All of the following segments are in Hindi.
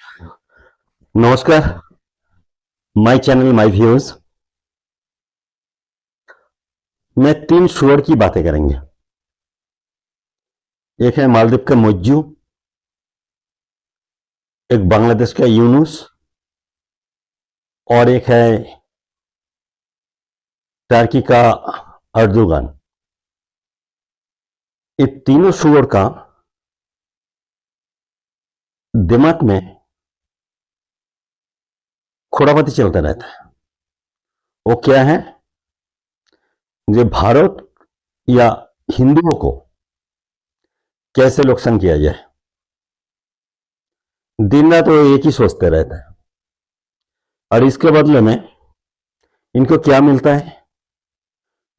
नमस्कार। माय चैनल माय व्यूज में 3 सुअर की बातें करेंगे। एक है मालदीव का मुज्जू, एक बांग्लादेश का यूनुस और एक है टर्की का अर्दुगान। ये तीनों सुअर का दिमाग में खुरापाती चलता रहता है। वो क्या है, जो भारत या हिंदुओं को कैसे नुकसान किया जाए, दिन रात वो एक ही सोचते रहते हैं। और इसके बदले में इनको क्या मिलता है?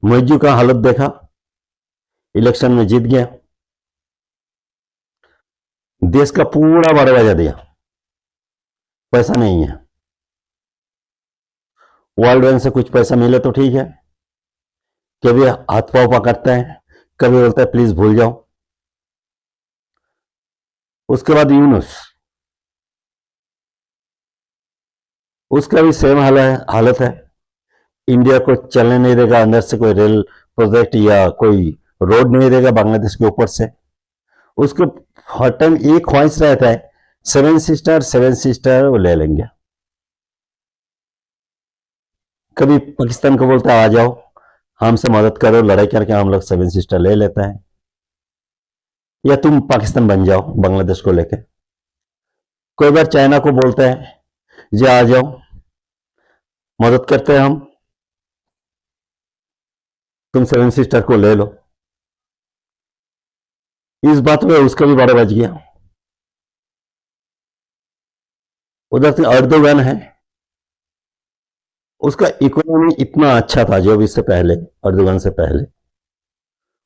मुज्जू का हालत देखा, इलेक्शन में जीत गया, देश का पूरा बड़वाजा दिया, पैसा नहीं है। वर्ल्ड बैंक से कुछ पैसा मिले तो ठीक है, कभी हाथ पांव पकड़ते हैं, कभी बोलता है प्लीज भूल जाओ। उसके बाद यूनुस, उसका भी सेम हालत है। इंडिया को चलने नहीं देगा, अंदर से कोई रेल प्रोजेक्ट या कोई रोड नहीं देगा बांग्लादेश के ऊपर से। उसको हर टाइम एक ख्वाहिश रहता है, सेवन सिस्टर वो ले लेंगे। कभी पाकिस्तान को बोलता है आ जाओ हमसे मदद करो, लड़ाई करके हम लोग 7 सिस्टर ले लेते हैं, या तुम पाकिस्तान बन जाओ बांग्लादेश को लेके। कोई बार चाइना को बोलता है जे आ जाओ, मदद करते हैं हम, तुम 7 सिस्टर को ले लो। इस बात में उसका भी बड़ा बच गया। उधर से अर्दोगन है, उसका इकोनॉमी इतना अच्छा था जो भी इससे पहले, अर्दोगन से पहले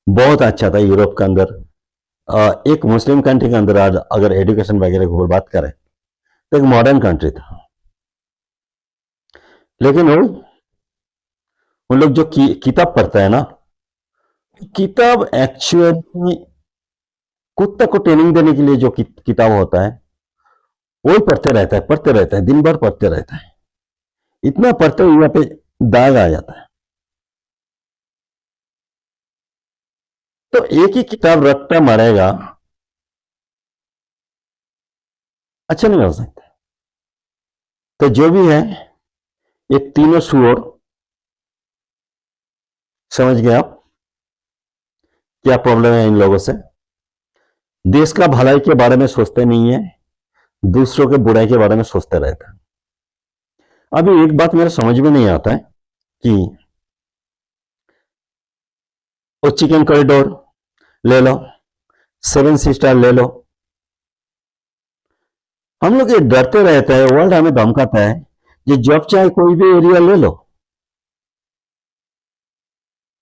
बहुत अच्छा था। यूरोप के अंदर एक मुस्लिम कंट्री के अंदर अगर एजुकेशन वगैरह की बात करें तो एक मॉडर्न कंट्री था। लेकिन वो उन लोग जो किताब पढ़ते हैं ना, किताब एक्चुअली कुत्ता को ट्रेनिंग देने के लिए जो किताब होता है वो पढ़ते रहता है, दिन भर पढ़ते रहता है। इतना पढ़ते हुए यहाँ पे दाग आ जाता है। तो एक ही किताब रटता मरेगा, अच्छा नहीं हो सकता। तो जो भी है, ये तीनों सुअर, समझ गए आप क्या प्रॉब्लम है इन लोगों से? देश का भलाई के बारे में सोचते नहीं है, दूसरों के बुराई के बारे में सोचते रहते हैं। अभी एक बात मेरे समझ में नहीं आता है कि वो चिकन कॉरिडोर ले लो, 7 सिस्टर ले लो, हम लोग ये डरते रहते हैं, वर्ल्ड हमें धमकाता है कि जब चाहे कोई भी एरिया ले लो।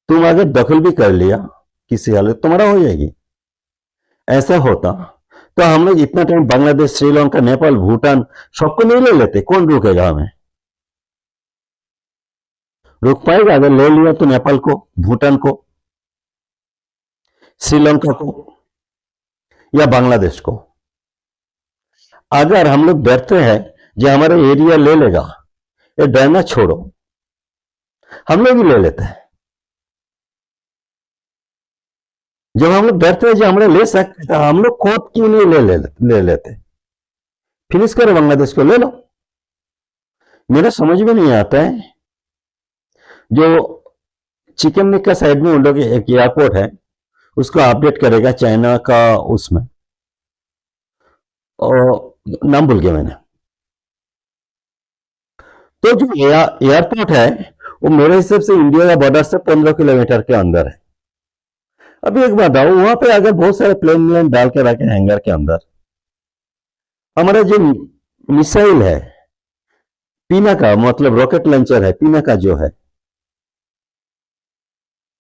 तुम अगर दखल भी कर लिया किसी हालत, तुम्हारा हो जाएगी। ऐसा होता तो हम लोग इतना टाइम बांग्लादेश, श्रीलंका, नेपाल, भूटान सबको नहीं ले लेते। कौन रोकेगा हमें? रोक पाएगा? अगर ले लिया तो नेपाल को, भूटान को, श्रीलंका को या बांग्लादेश को। अगर हम लोग डरते हैं जो हमारा एरिया ले लेगा, ये डरना छोड़ो, हम लोग भी ले लेते हैं। जब हम लोग डरते हैं जो हमारे ले सकते हैं, हम लोग खुद क्यों नहीं ले लेते? फिनिश करो, बांग्लादेश को ले लो। मेरा समझ में नहीं आता है, जो चिकन निक्का साइड में उन लोग एक एयरपोर्ट है, उसको अपडेट करेगा चाइना का, उसमें और नाम भूल गया मैंने। तो जो एयरपोर्ट है वो मेरे हिसाब से इंडिया का बॉर्डर से 15 किलोमीटर के अंदर है। अभी एक बात बताओ, वहां पे अगर बहुत सारे प्लेन डाल के रखे हैंगर के अंदर, हमारा जो मिसाइल है पीना का, मतलब रॉकेट लॉन्चर है पीना का, जो है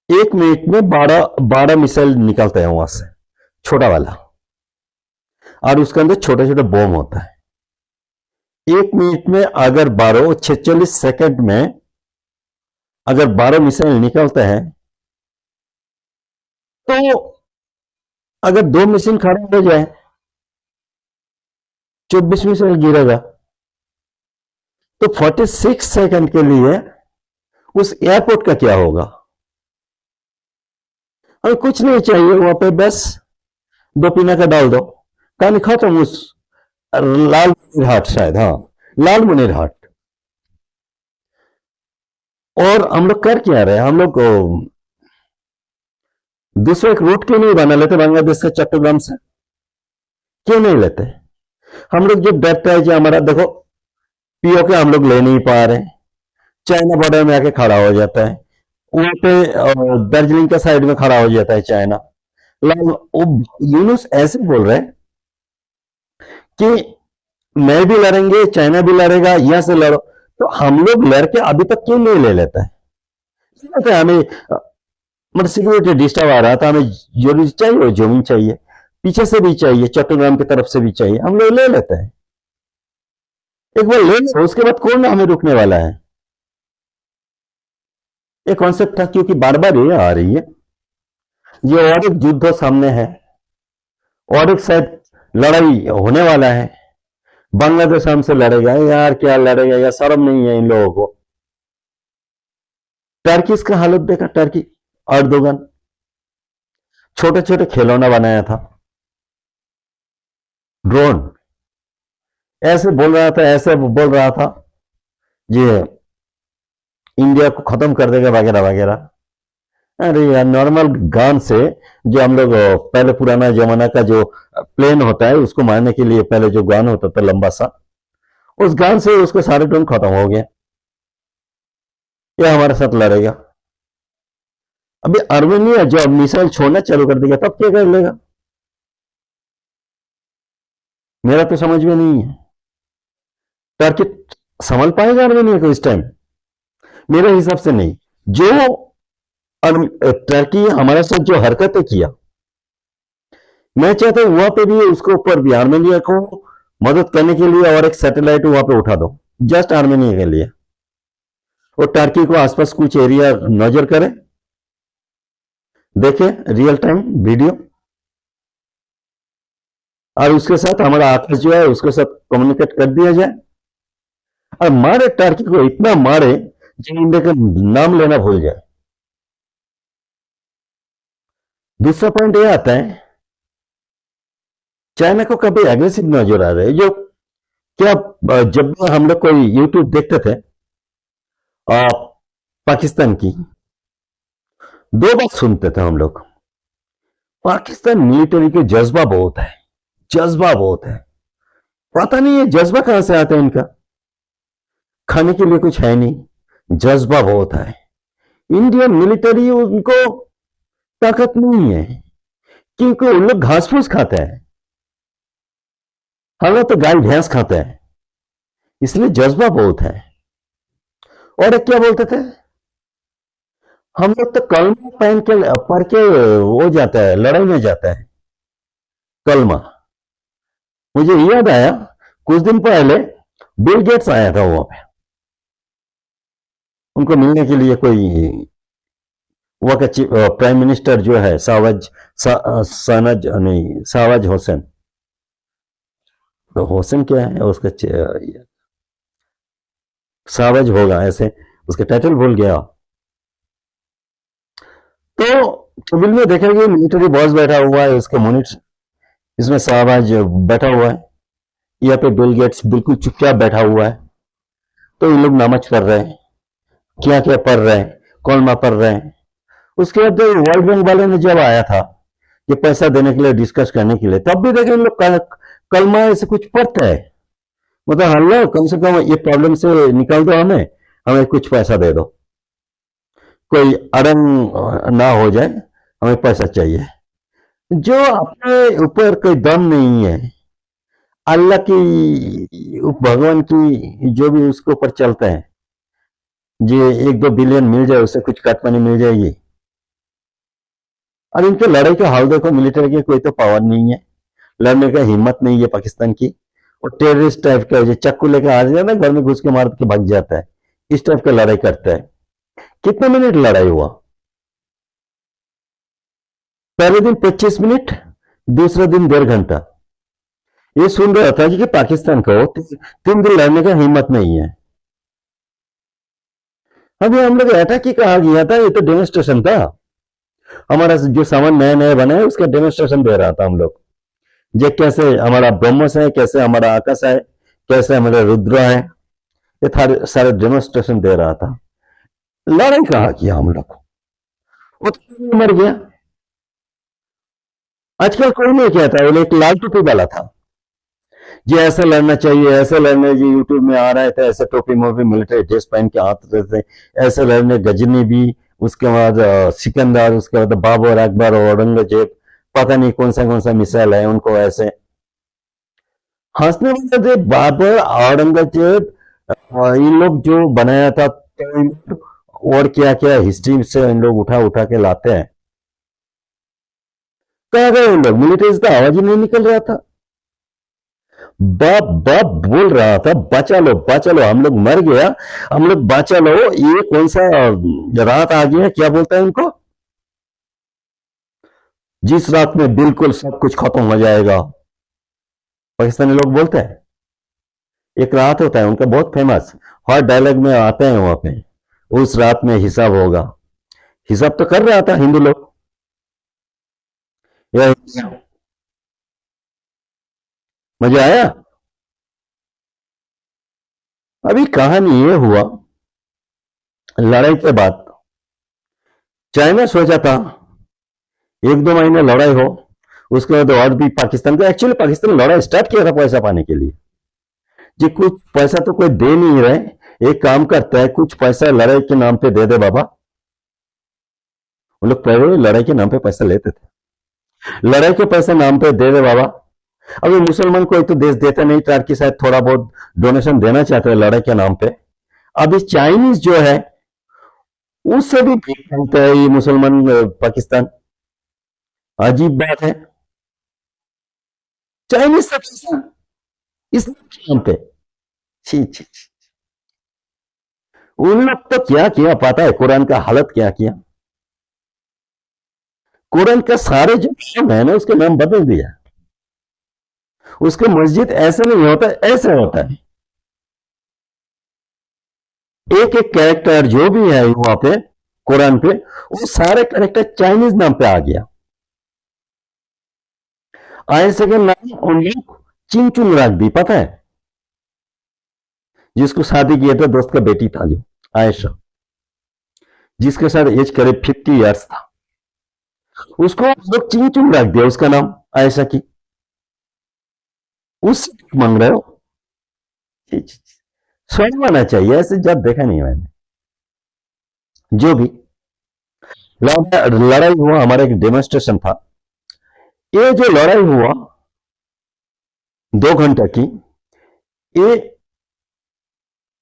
1 मिनट में 12 मिसाइल निकलता है वहां से, छोटा वाला, और उसके अंदर छोटे छोटे बम होता है। 1 मिनट में अगर 12, 46 सेकंड में अगर 12 मिसाइल निकलते हैं, तो अगर 2 मिशन खड़े हो जाए 24 मिसाइल गिरेगा। तो 46 सेकंड के लिए उस एयरपोर्ट का क्या होगा? और कुछ नहीं चाहिए वहां पे, बस 2 पिना का डाल दो, कहानी खत्म। उस लाल मुनीर हाट, शायद, हाँ, लाल मुनीर हाट। और हम लोग कर क्या रहे हैं? हम लोग दूसरा एक रूट क्यों नहीं बना लेते बांग्लादेश से चट्टग्राम से? क्यों नहीं लेते? हम लोग जब डरता है कि हमारा देखो पीओके हम लोग ले नहीं पा रहे, चाइना बॉर्डर में आके खड़ा हो जाता है, वहां पे दार्जिलिंग के साइड में खड़ा हो जाता है चाइना। यूनुस ऐसे बोल रहे हैं कि मैं भी लड़ेंगे, चाइना भी लड़ेगा, यहां से लड़ो। तो हम लोग लड़के अभी तक क्यों नहीं ले लेते हैं? हमें मतलब सिक्योरिटी डिस्टर्ब आ रहा था, हमें जरूरी चाहिए, वो जमीन चाहिए, पीछे से भी चाहिए, चट्टग्राम की तरफ से भी चाहिए, हम लोग ले लेते हैं। एक बार ले लो, उसके बाद कौन हमें रुकने वाला है? ये कॉन्सेप्ट था, क्योंकि बार बार ये आ रही है, ये और एक युद्ध सामने है, और एक शायद लड़ाई होने वाला है। बांग्लादेश हमसे लड़ेगा यार, क्या लड़ेगा यार, शर्म नहीं है इन लोगों को। टर्की इसका हालत देखा, टर्की अर्दोगन छोटे छोटे खिलौना बनाया था, ड्रोन, ऐसे बोल रहा था, ऐसे बोल रहा था ये इंडिया को खत्म कर देगा वगैरह वगैरह। अरे यार, नॉर्मल गन से, जो हम लोग पहले पुराना जमाना का जो प्लेन होता है उसको मारने के लिए पहले जो गन होता था लंबा सा, उस गन से उसके सारे ड्रोन खत्म हो गए। ये हमारे साथ लड़ेगा। अभी आर्मेनिया जो अब मिसाइल छोड़ना चालू कर देगा तब क्या कर लेगा? मेरा तो समझ में नहीं है। टर्की संभल पाएगा आर्मेनिया को इस टाइम? मेरे हिसाब से नहीं। जो टर्की हमारे साथ जो हरकतें किया, मैं चाहता हूं वहां पे भी उसके ऊपर भी आर्मेनिया को मदद करने के लिए और एक सैटेलाइट वहां पे उठा दो, जस्ट आर्मेनिया के लिए। और टर्की को आसपास कुछ एरिया नजर करें, देखे रियल टाइम वीडियो, और उसके साथ हमारा आकाश जो है उसके साथ कम्युनिकेट कर दिया जाए, और मारे टर्की को, इतना मारे जो इंडिया का नाम लेना भूल जाए। दूसरा पॉइंट यह आता है, चाइना को कभी एग्रेसिव नजर आ रहे हैं जो, क्या जब भी हम लोग कोई यूट्यूब देखते थे पाकिस्तान की, दो बात सुनते थे हम लोग। पाकिस्तान मिलिट्री के जज्बा बहुत है, जज्बा बहुत है। पता नहीं ये जज्बा कहां से आता है इनका, खाने के लिए कुछ है नहीं, जज्बा बहुत है। इंडियन मिलिट्री उनको ताकत नहीं है, क्योंकि उन लोग घास फूस खाते हैं, हम लोग तो गाय भैंस खाते हैं, इसलिए जज्बा बहुत है। और एक क्या बोलते थे, हम लोग तो कलमा पहन के पढ़ के वो जाता है, लड़ाई में जाता है कलमा। मुझे याद आया, कुछ दिन पहले बिल गेट्स आया था वहां पे, उनको मिलने के लिए, कोई वहां का प्राइम मिनिस्टर जो है सानज नहीं, शाहबाज हुसैन, तो हुसैन क्या है उसका, शाहबाज होगा ऐसे, उसका टाइटल भूल गया। तो कबिल में देखेंगे मिलिट्री बॉस बैठा हुआ है, उसके मॉनिटर, इसमें शाहबाज बैठा हुआ है, यहाँ पे बिल गेट्स बिल्कुल चुपचाप बैठा हुआ है। तो इन लोग नमाज पढ़ रहे हैं, क्या क्या पढ़ रहे हैं, कौलमा पढ़ रहे हैं। उसके बाद वर्ल्ड बैंक वाले ने जब आया था ये पैसा देने के लिए, डिस्कस करने के लिए, तब भी देखे इन लोग कलमा ऐसे कुछ पढ़ते हैं, मतलब हल्ला, कम से कम ये प्रॉब्लम से निकाल दो, हमें हमें कुछ पैसा दे दो, कोई अड़ंग ना हो जाए, हमें पैसा चाहिए। जो अपने ऊपर कोई दम नहीं है, अल्लाह की, भगवान की, जो भी उसके ऊपर चलते हैं, ये 1-2 बिलियन मिल जाए उससे कुछ कट मनी मिल जाएगी। और इनके लड़ाई का हाल देखो, मिलिट्री की कोई तो पावर नहीं है, लड़ने का हिम्मत नहीं है पाकिस्तान की। और टेररिस्ट टाइप का जो चक्कू लेकर आ जाए ना, घर में घुस के मार के भाग जाता है, इस टाइप का लड़ाई करता है। कितने मिनट लड़ाई हुआ? पहले दिन 25 मिनट, दूसरे दिन 1.5 घंटा। ये सुन रहा था कि पाकिस्तान को 3 दिन लड़ने का हिम्मत नहीं है। अभी हम लोग अटैक ही कहा गया था, ये तो डेमोन्स्ट्रेशन था। हमारा जो सामान नया नया बना है उसका डेमोन्स्ट्रेशन दे रहा था हम लोग, जे कैसे हमारा ब्रह्मस है, कैसे हमारा आकाश है, कैसे हमारा रुद्र है, ये सारे डेमोन्स्ट्रेशन दे रहा था। लड़ाई कहा किया हम लोग, वो तो मर गया। आजकल कोई नहीं कहता, वो एक लाल टोपी वाला था, ये ऐसा लड़ना चाहिए, ऐसे लड़ने, ये यूट्यूब में आ रहे थे, ऐसे टोपी मोपी मिलिट्री ड्रेस पहन के आते थे, ऐसे लड़ने। गजनी भी, उसके बाद सिकंदर, उसके बाद बाबर, अकबर और औरंगजेब, पता नहीं कौन सा मिसाइल है उनको ऐसे हंसने वाले थे। बाबर, औरंगजेब, इन लोग जो बनाया था, तो और क्या क्या हिस्ट्री से इन लोग उठा उठा के लाते हैं। कहा गए उन लोग, मिलिट्री से तो आवाज ही नहीं निकल रहा था। बाप बाप बोल रहा था, बचा लो, हम लोग मर गया, हम लोग बचा लो। ये कौन सा रात आ गया, क्या बोलता है उनको, जिस रात में बिल्कुल सब कुछ खत्म हो जाएगा, पाकिस्तानी लोग बोलते हैं। एक रात होता है उनका बहुत फेमस, हर डायलॉग में आते हैं वहां पे, उस रात में हिसाब होगा। हिसाब तो कर रहा था हिंदू लोग। यह मजा आया। अभी कहानी ये हुआ, लड़ाई के बाद चाइना सोचा था 1-2 महीने लड़ाई हो, उसके बाद और भी पाकिस्तान को, एक्चुअली पाकिस्तान लड़ाई स्टार्ट किया था पैसा पाने के लिए। जी कुछ पैसा तो कोई दे नहीं रहे, एक काम करता है, कुछ पैसा लड़ाई के नाम पे दे दे बाबा। वो लोग पहले लड़ाई के नाम पे पैसा लेते थे, लड़ाई के पैसे नाम पे दे दे बाबा। अभी मुसलमान कोई तो देश देता नहीं, टर्की शायद थोड़ा बहुत डोनेशन देना चाहते हैं लड़ाई के नाम पे। अभी चाइनीज जो है उससे भी भीख मांगता है ये मुसलमान, पाकिस्तान। अजीब बात है, चाइनीज से पैसा इस्लाम के नाम पे। छी छी छी। उन लोग तो क्या किया पता है, कुरान का हालत क्या किया। कुरान का सारे जो नाम है ना, उसके नाम बदल दिया। उसके मस्जिद ऐसे नहीं होता, ऐसे होता है। एक एक कैरेक्टर जो भी है वहां पे कुरान पे, वो सारे कैरेक्टर चाइनीज नाम पे आ गया। आयशा के नाम उन लोग चिंग चुंग रख दी, पता है। जिसको शादी किया था दोस्त का बेटी था जो आयशा, जिसके साथ एज करीब 50 इयर्स था, उसको लोग चिंग चुंग रख दिया उसका नाम आयशा की। उस मांग रहे हो, स्वयं आना चाहिए, ऐसे जब देखा नहीं मैंने। जो भी लड़ाई हुआ, हमारा एक डेमोन्स्ट्रेशन था। ये जो लड़ाई हुआ 2 घंटे की, ये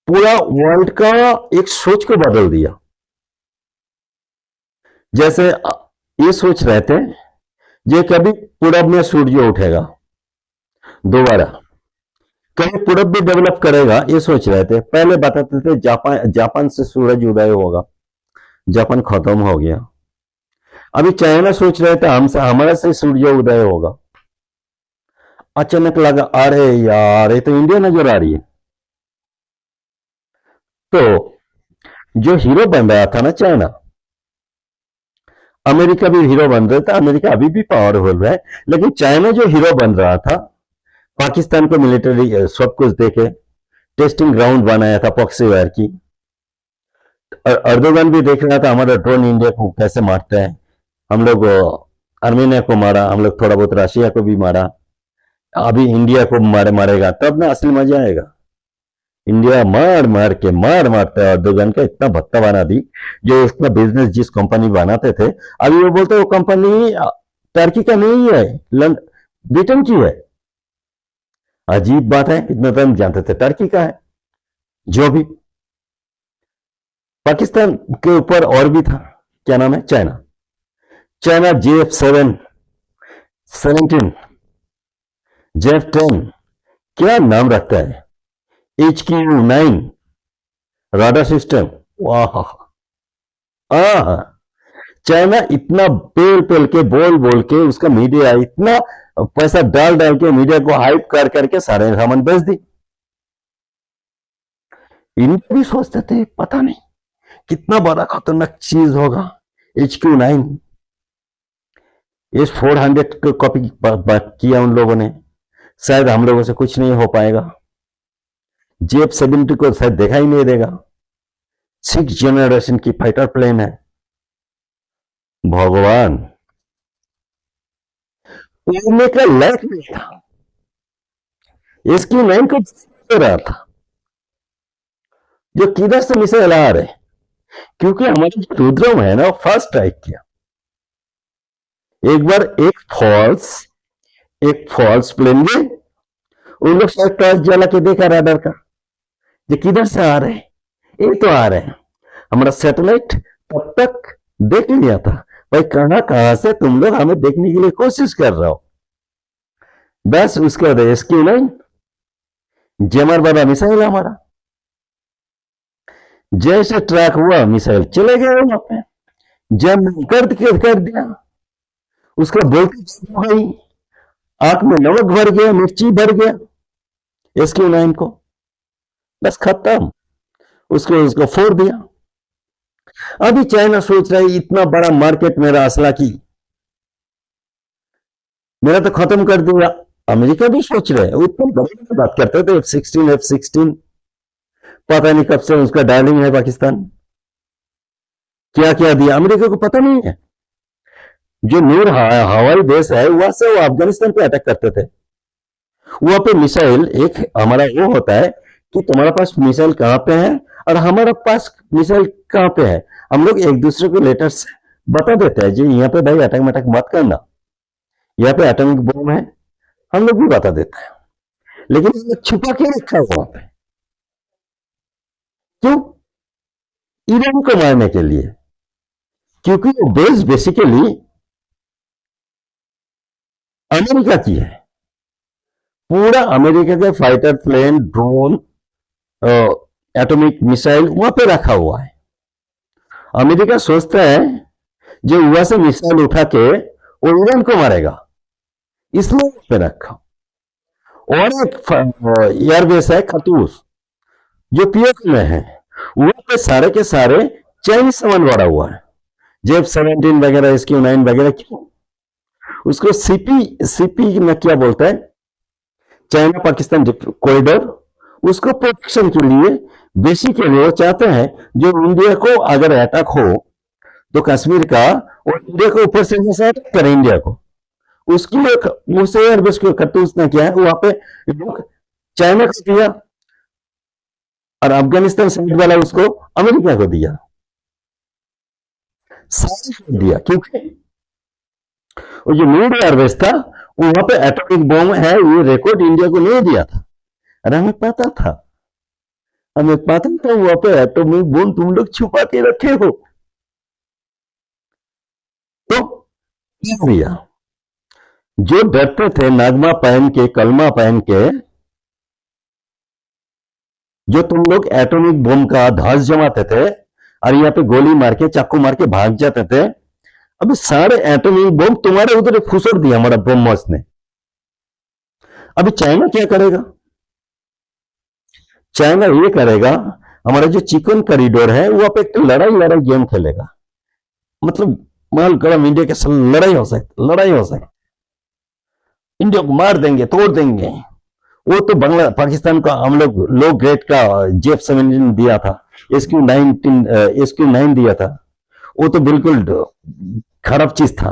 पूरा वर्ल्ड का एक सोच को बदल दिया। जैसे ये सोच रहे थे ये कभी पूरब में सूर्य उठेगा दोबारा, कभी पूरब भी डेवलप करेगा, ये सोच रहे थे। पहले बताते थे जापान से सूरज उदय होगा, जापान खत्म हो गया। अभी चाइना सोच रहे थे हमसे, हमारे से सूर्य उदय होगा। अचानक लगा अरे यार ये तो इंडिया नजर आ रही है। तो जो हीरो बन रहा था ना चाइना, अमेरिका भी हीरो बन रहा था, अमेरिका अभी भी पावरफुल है, लेकिन चाइना जो हीरो बन रहा था, पाकिस्तान को मिलिट्री सब कुछ देके टेस्टिंग ग्राउंड बनाया था पॉक्सी वायर की। अर्दोगन भी देख रहा था हमारा ड्रोन इंडिया को कैसे मारते हैं। हम लोग अर्मेनिया को मारा, हम लोग थोड़ा बहुत रशिया को भी मारा, अभी इंडिया को मारेगा, तब ना असली मजा आएगा। इंडिया मार मारता है अर्दोगन का, इतना भत्ता बना दी। जो उसका बिजनेस जिस कंपनी बनाते थे, अभी वो बोलते वो कंपनी टर्की का नहीं है, ब्रिटेन की है। अजीब बात है, इतना तो हम जानते थे टर्की का है। जो भी पाकिस्तान के ऊपर और भी था, क्या नाम है, चाइना। चाइना JF-17 JF-10 क्या नाम रखता है, HQ-9 राडा सिस्टम। वाह, चाइना इतना पेल पेल के बोल बोल के उसका मीडिया इतना पैसा डाल डाल के मीडिया को हाइप कर करके सारे सामान बेच दी। इनको भी सोचते थे पता नहीं कितना बड़ा खतरनाक चीज होगा HQ9। इस 400 को कॉपी किया उन लोगों ने, शायद हम लोगों से कुछ नहीं हो पाएगा। JF-70 को शायद देखा ही नहीं देगा। 6th जनरेशन की फाइटर प्लेन है। भगवान, उड़ने का लायक नहीं था। HQ9 को दे रहा था जो किधर से मिसाइल आ रहे, क्योंकि हमारे जो रुद्रम है ना फर्स्ट स्ट्राइक किया। एक बार एक फॉल्स प्लेन गए, उन लोग शायद टॉर्च जला के देखा राडार का ये किधर से आ रहे हैं, ये तो आ रहे हैं। हमारा सैटेलाइट तब तक देख लिया था भाई कहां से तुम लोग हमें देखने के लिए कोशिश कर रहे हो। बस उसके बाद HQ9 जेमर बाबा मिसाइल हमारा जैसे ट्रैक हुआ मिसाइल चले गए वहां पे, जम कर दिया। उसका बोलती हो गई, आंख में नमक भर गया, मिर्ची भर गया HQ9 को, बस खत्म। उसको फोड़ दिया। अभी चाइना सोच रहा है इतना बड़ा मार्केट मेरा असला की, मेरा तो खत्म कर दिया। अमेरिका भी सोच रहे हैं, उतनी बड़ी बात करते थे F-16 पता नहीं कब से उसका डायलिंग है पाकिस्तान, क्या क्या दिया अमेरिका को पता नहीं है। जो नूर हवाई बेस है वहां से वो अफगानिस्तान पे अटैक करते थे। वहां पे मिसाइल एक हमारा वो होता है कि तुम्हारे पास मिसाइल कहां पे है और हमारे पास मिसाइल कहां पे है। हम लोग एक दूसरे को लेटर्स बता देते हैं जी यहाँ पे भाई अटैक मत करना, यहाँ पे एटॉमिक बम है, हम लोग भी बता देते हैं। लेकिन छुपा के रखा है वहां पे, क्यों? ईरान को मारने के लिए, क्योंकि वो बेस बेसिकली अमेरिका की है। पूरा अमेरिका के fighter plane, drone, atomic missile वहां पे रखा हुआ है। अमेरिका सोचता है जो वहां से मिसाइल उठा के वो ईरान को मारेगा, इसलिए पे रखा। और एक एयरबेस है खतूस जो पीओक में है, वहां पे सारे के सारे चाइनीज सामान बढ़ा हुआ है। JF-17 वगैरह HQ9 वगैरह, क्यों? उसको सीपी में क्या बोलता है, चाइना पाकिस्तान कॉरिडोर, उसको प्रोटेक्शन के लिए बेसिकली वो चाहते हैं जो इंडिया को अगर अटैक हो तो कश्मीर का और इंडिया को ऊपर से अटैक करे इंडिया को, उसकी उस एयरबेस को खतूस ने किया है। वहां पे चाइना को दिया और अफगानिस्तान साइड वाला उसको अमेरिका को दिया, सारी दिया, क्योंकि वो जो न्यू एयरबेस था वहां पे एटॉमिक बम है, ये रिकॉर्ड इंडिया को नहीं दिया था। अरे हमें पता था वहां पे एटॉमिक बम तुम लोग छुपा के रखे हो, तो दिया। जो डरते थे नागमा पहन के, कलमा पहन के, जो तुम लोग एटॉमिक बम का धस जमाते थे और यहाँ पे गोली मार के चाकू मार के भाग जाते थे, अभी सारे एटॉमिक बम तुम्हारे उधर फुसड़ दिया हमारा ब्रह्मोस ने। अभी चाइना क्या करेगा? चाइना ये करेगा, हमारा जो चिकन कॉरिडोर है वहां पे एक लड़ाई गेम खेलेगा। मतलब माल गरम, इंडिया के साथ लड़ाई हो सकती, इंडिया को मार देंगे, तोड़ देंगे। वो तो पाकिस्तान का हम लोग लो ग्रेड का JF-17 दिया था, HQ9 दिया था, वो तो बिल्कुल खराब चीज था।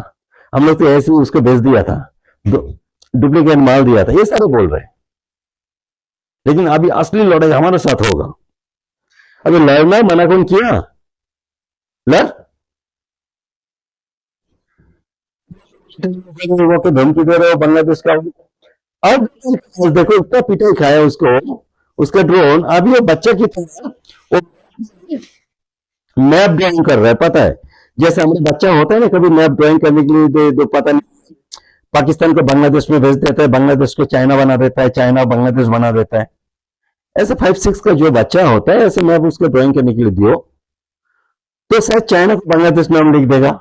हम लोग तो ऐसे ही उसको बेच दिया था, डुप्लीकेट माल दिया था, ये सारे बोल रहे हैं। लेकिन अभी असली लड़ाई हमारे साथ होगा। अभी लड़ना मना कौन किया? लड़ धमकी दे रहे हो बांग्लादेश का। अब देखो इतना पिटाई खाया उसको, उसका ड्रोन। अभी वो बच्चा की तरह मैप ड्राइंग कर रहा है, पता है? जैसे हमारे बच्चा होता है ना, कभी मैप ड्राइंग करने के लिए दे पता नहीं, पाकिस्तान को बांग्लादेश में भेज देता है, बांग्लादेश को चाइना बना देता है, चाइना बांग्लादेश बना देता है। ऐसे 5-6 का जो बच्चा होता है, ऐसे मैप उसको ड्राइंग करने के लिए दियो तो शायद चाइना को बांग्लादेश नाम लिख देगा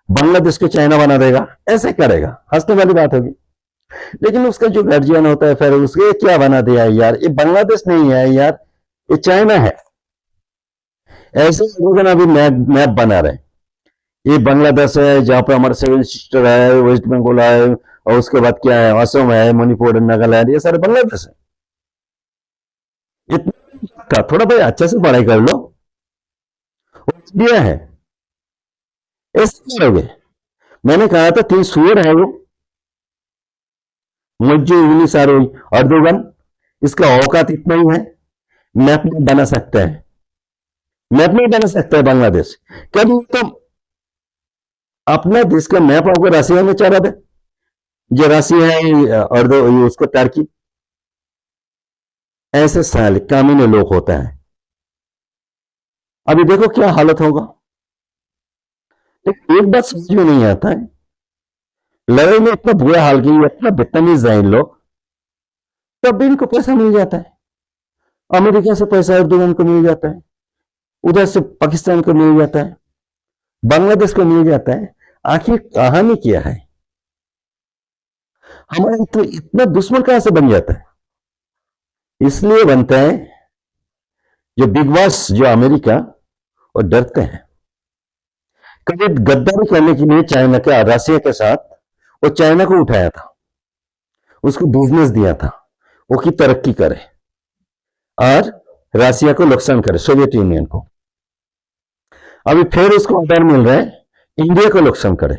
बांग्लादेश को चाइना बना देगा, ऐसे करेगा, हंसने वाली बात होगी। लेकिन उसका जो गार्जियन होता है फिर उसके क्या बना दिया है यार, ये बांग्लादेश नहीं है यार, ये चाइना है। ऐसे लोग अभी मैप बना रहे हैं, ये बांग्लादेश है जहां पे हमारे सेवन सिस्टर है, वेस्ट बंगाल है, और उसके बाद क्या है, असम है, मणिपुर, नागालैंड, ये सारे बांग्लादेश है। इतना का थोड़ा भाई अच्छे से पढ़ाई कर लो, इंडिया है, ऐसे करोगे। मैंने कहा था 3 सुअर है वो, मुझे इंग्लिश आ रही अर्दोगन, इसका औकात इतना ही है, मैप में बना सकता है, मैप में बना सकता है बांग्लादेश। कभी तो अपना देश का मैप आपको रसिया में चला दे, जो रसिया है अर्दो उसको टर्की, ऐसे साल कामीने लोग होता है। अभी देखो क्या हालत होगा। लेकिन एक बात समझ में नहीं आता है, लड़ाई में इतना बुरा हाल की, इतना बदतमीज है इन लोग, तब भी इनको पैसा मिल जाता है। अमेरिका से पैसा एर्दोगन को मिल जाता है, उधर से पाकिस्तान को मिल जाता है, बांग्लादेश को मिल जाता है। आखिर कहानी क्या है, हमारा तो इतना दुश्मन कहां से बन जाता है? इसलिए बनता है जो बिग बॉस जो अमेरिका, और डरते हैं। कभी गद्दारी करने के लिए चाइना के, रसिया के साथ वो चाइना को उठाया था, उसको बिजनेस दिया था, वो की तरक्की करे और रसिया को नुकसान करे, सोवियत यूनियन को। अभी फिर उसको ऑर्डर मिल रहा है इंडिया को नुकसान करे।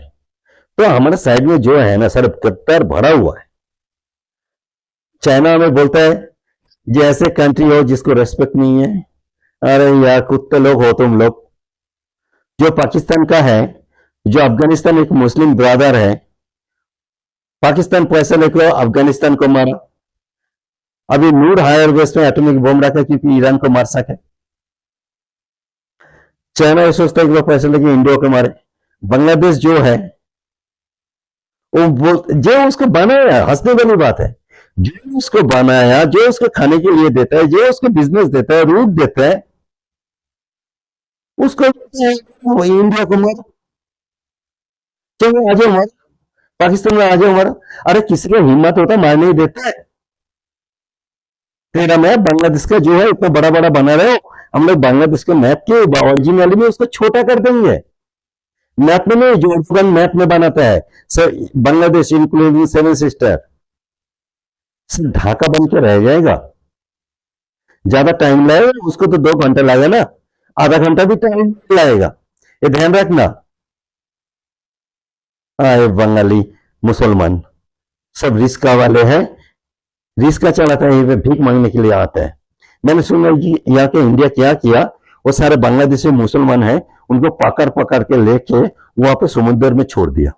तो हमारे साइड में जो है ना सर, गद्दार भरा हुआ है। चाइना हमें बोलता है ये ऐसे कंट्री हो जिसको रेस्पेक्ट नहीं है, अरे यार कुत्ते लोग हो तुम लोग। जो पाकिस्तान का है, जो अफगानिस्तान एक मुस्लिम ब्रदर है, पाकिस्तान पैसा लेकर अफगानिस्तान को मारा। अभी नूर हायर बेस में एटॉमिक बम रखा क्योंकि ईरान को मार सके। चाइना ये सोचता है कि वो पैसे लेके इंडिया को मारे। बांग्लादेश जो है वो जो उसको बनाया, हंसने वाली बात है, जो उसको बनाया, जो उसको खाने के लिए देता है, जो उसको बिजनेस देता है, रूट देता है, उसको वो इंडिया को मार, चलो आ जाओ मार, पाकिस्तान में आ जाओ मार। अरे किसी का हिम्मत होता मार नहीं देता है। तेरा मैप बांग्लादेश का जो है इतना बड़ा बड़ा बना रहे हो, हम लोग बांग्लादेश के मैप के ओरिजिनल में उसको छोटा कर देंगे। मैप में नहीं, जो अफगान मैप में बनाता है sir, Bangladesh including seven sister, सिर्फ ढाका बन के रह जाएगा। ज्यादा टाइम लगेगा उसको, तो 2 घंटे लगेगा ना, आधा घंटा भी टाइम लगेगा, ये ध्यान रखना। आए बंगाली मुसलमान सब रिस्का वाले हैं, रिस्का चलाता है, ये भीख मांगने के लिए आता है। मैंने सुना कि यहाँ के इंडिया क्या किया, वो सारे बांग्लादेशी मुसलमान हैं, उनको पकड़ पकड़ के लेके वहां पे समुद्र में छोड़ दिया।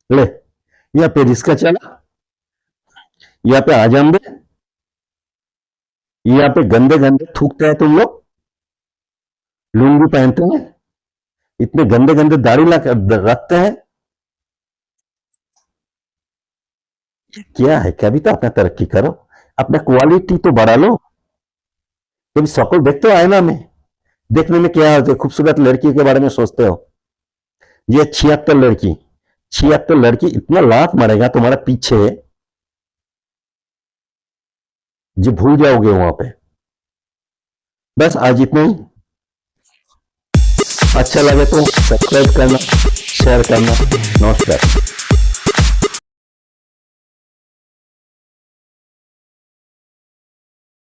ले यहाँ पे रिस्का चला, यहाँ पे आजम दे, यहाँ पे गंदे गंदे थूकते हैं तुम लोग, लुंगी पहनते हैं, इतने गंदे गंदे दाढ़ी रखते हैं। क्या है, कभी तो अपना तरक्की करो, अपना क्वालिटी तो बढ़ा लो। कभी शक्ल देखते हो आईना में, देखने में क्या होता है, खूबसूरत लड़की के बारे में सोचते हो। ये 76 लड़की, 76 लड़की इतना लात मारेगा तुम्हारा पीछे, जो भूल जाओगे वहां पे। बस आज इतना ही। अच्छा लगे तो सब्सक्राइब करना, शेयर करना। नमस्कार।